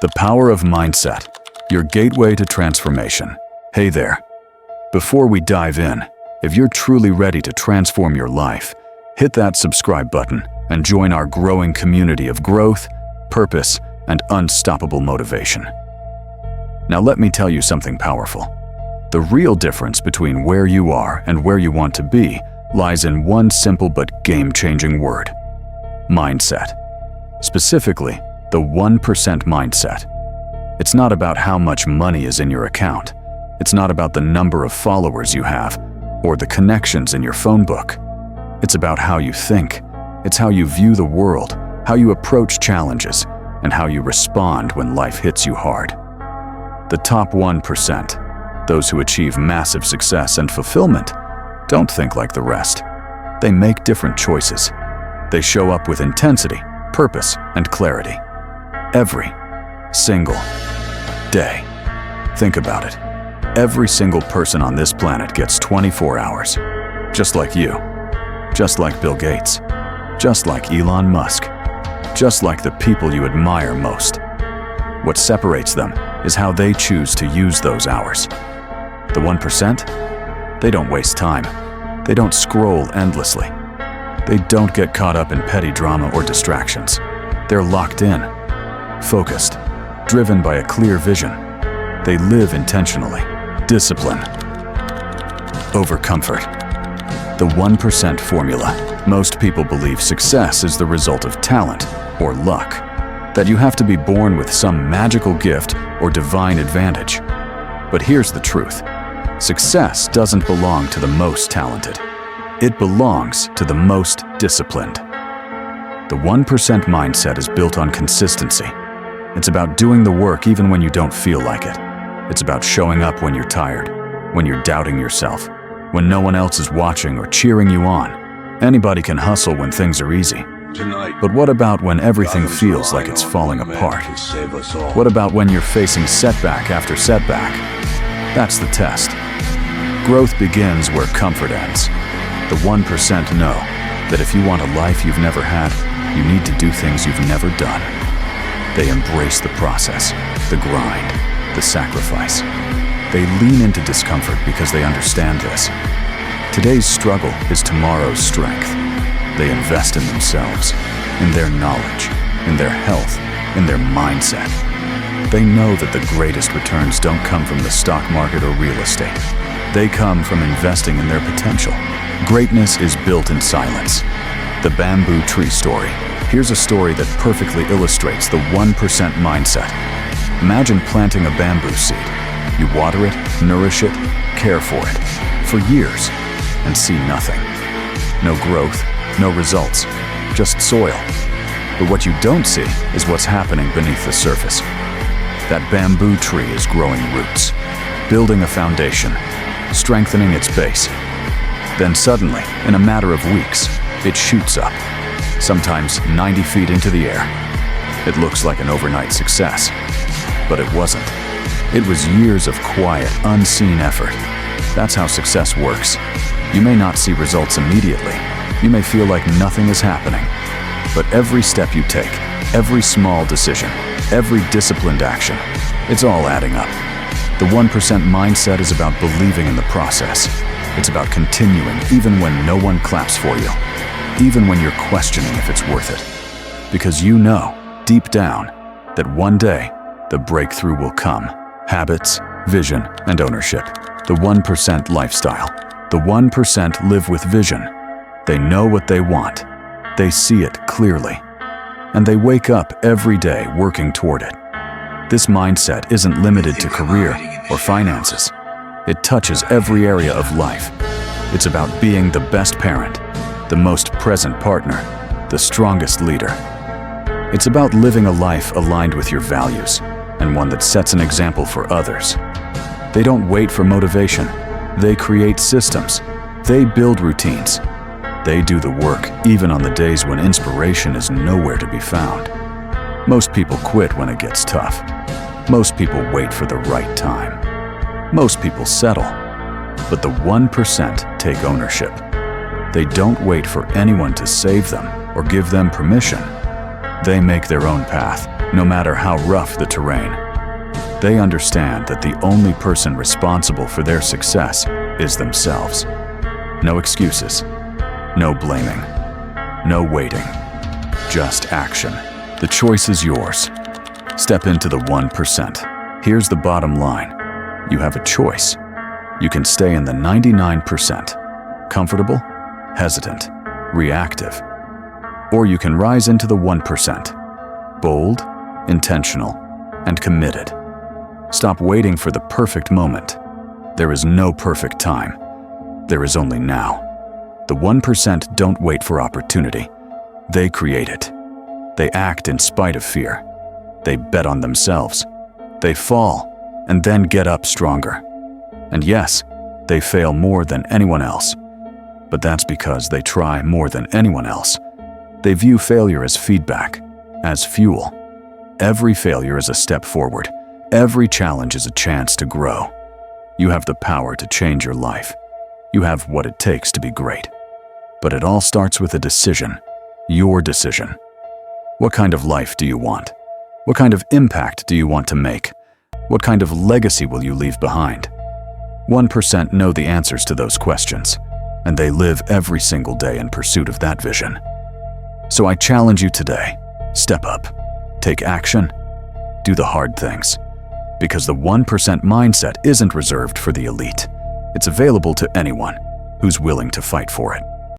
The power of mindset, your gateway to transformation. Hey there. Before we dive in, if you're truly ready to transform your life, hit that subscribe button and join our growing community of growth, purpose, and unstoppable motivation. Now let me tell you something powerful. The real difference between where you are and where you want to be lies in one simple but game-changing word: mindset. Specifically, the 1% mindset. It's not about how much money is in your account. It's not about the number of followers you have or the connections in your phone book. It's about how you think. It's how you view the world, how you approach challenges, and how you respond when life hits you hard. The top 1%, those who achieve massive success and fulfillment, don't think like the rest. They make different choices. They show up with intensity, purpose, and clarity. Every single day. Think about it. Every single person on this planet gets 24 hours. Just like you. Just like Bill Gates. Just like Elon Musk. Just like the people you admire most. What separates them is how they choose to use those hours. The 1%? They don't waste time. They don't scroll endlessly. They don't get caught up in petty drama or distractions. They're locked in, focused, driven by a clear vision. They live intentionally. Discipline over comfort. The 1% formula. Most people believe success is the result of talent or luck, that you have to be born with some magical gift or divine advantage. But here's the truth. Success doesn't belong to the most talented. It belongs to the most disciplined. The 1% mindset is built on consistency. It's about doing the work even when you don't feel like it. It's about showing up when you're tired, when you're doubting yourself, when no one else is watching or cheering you on. Anybody can hustle when things are easy. But what about when everything feels like it's falling apart? What about when you're facing setback after setback? That's the test. Growth begins where comfort ends. The 1% know that if you want a life you've never had, you need to do things you've never done. They embrace the process, the grind, the sacrifice. They lean into discomfort because they understand this. Today's struggle is tomorrow's strength. They invest in themselves, in their knowledge, in their health, in their mindset. They know that the greatest returns don't come from the stock market or real estate. They come from investing in their potential. Greatness is built in silence. The bamboo tree story. Here's a story that perfectly illustrates the 1% mindset. Imagine planting a bamboo seed. You water it, nourish it, care for it, for years, and see nothing. No growth, no results, just soil. But what you don't see is what's happening beneath the surface. That bamboo tree is growing roots, building a foundation, strengthening its base. Then suddenly, in a matter of weeks, it shoots up, sometimes 90 feet into the air. It looks like an overnight success, but it wasn't. It was years of quiet, unseen effort. That's how success works. You may not see results immediately. You may feel like nothing is happening. But every step you take, every small decision, every disciplined action, it's all adding up. The 1% mindset is about believing in the process. It's about continuing even when no one claps for you, even when you're questioning if it's worth it. Because you know, deep down, that one day, the breakthrough will come. Habits, vision, and ownership. The 1% lifestyle. The 1% live with vision. They know what they want. They see it clearly. And they wake up every day working toward it. This mindset isn't limited to career or finances. It touches every area of life. It's about being the best parent, the most present partner, the strongest leader. It's about living a life aligned with your values, and one that sets an example for others. They don't wait for motivation. They create systems. They build routines. They do the work even on the days when inspiration is nowhere to be found. Most people quit when it gets tough. Most people wait for the right time. Most people settle. But the 1% take ownership. They don't wait for anyone to save them or give them permission. They make their own path. no matter how rough the terrain. They understand that the only person responsible for their success is themselves. No excuses, no blaming, no waiting, just action. The choice is yours. Step into the 1%. Here's the bottom line. You have a choice. You can stay in the 99%, comfortable, hesitant, reactive. Or you can rise into the 1%, bold, intentional, and committed. Stop waiting for the perfect moment. There is no perfect time. There is only now. The 1% don't wait for opportunity. They create it. They act in spite of fear. They bet on themselves. They fall, and then get up stronger. And yes, they fail more than anyone else. But that's because they try more than anyone else. They view failure as feedback, as fuel. Every failure is a step forward. Every challenge is a chance to grow. You have the power to change your life. You have what it takes to be great. But it all starts with a decision. Your decision. What kind of life do you want? What kind of impact do you want to make? What kind of legacy will you leave behind? 1% know the answers to those questions, and they live every single day in pursuit of that vision. So I challenge you today. Step up. Take action. Do the hard things. Because the 1% mindset isn't reserved for the elite. It's available to anyone who's willing to fight for it.